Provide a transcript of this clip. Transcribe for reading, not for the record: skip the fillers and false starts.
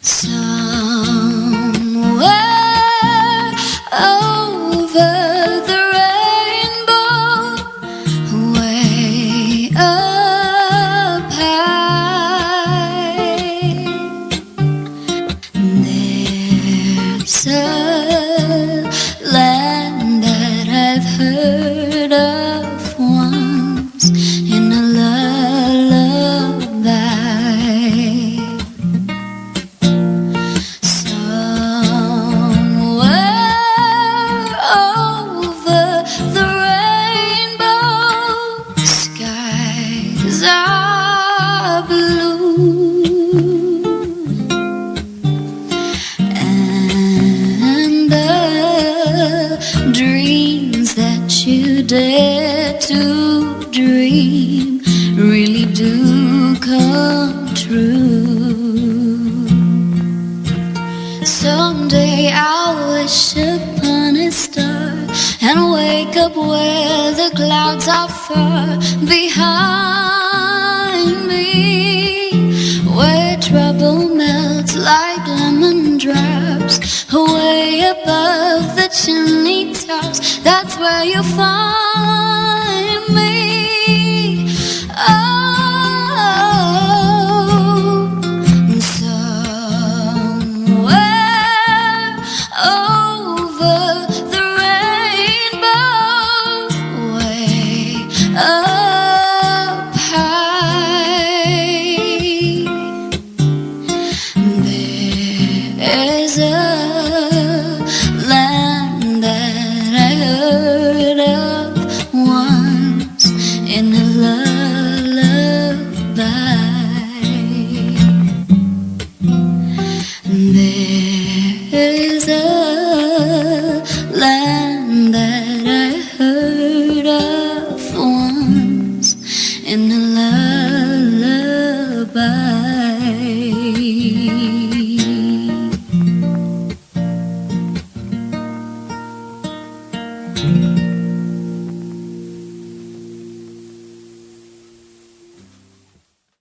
Somewhere over the rainbow, way up high, there's a land that I've heard of once in a lullaby. Somewhere over the rainbow, skies are blue, and the dreams that you dare to dream really do come true. Someday I'll wish upon a star and wake up where the clouds are far behind me, where trouble melts like lemon drops, way above the chimney tops. That's where you'll find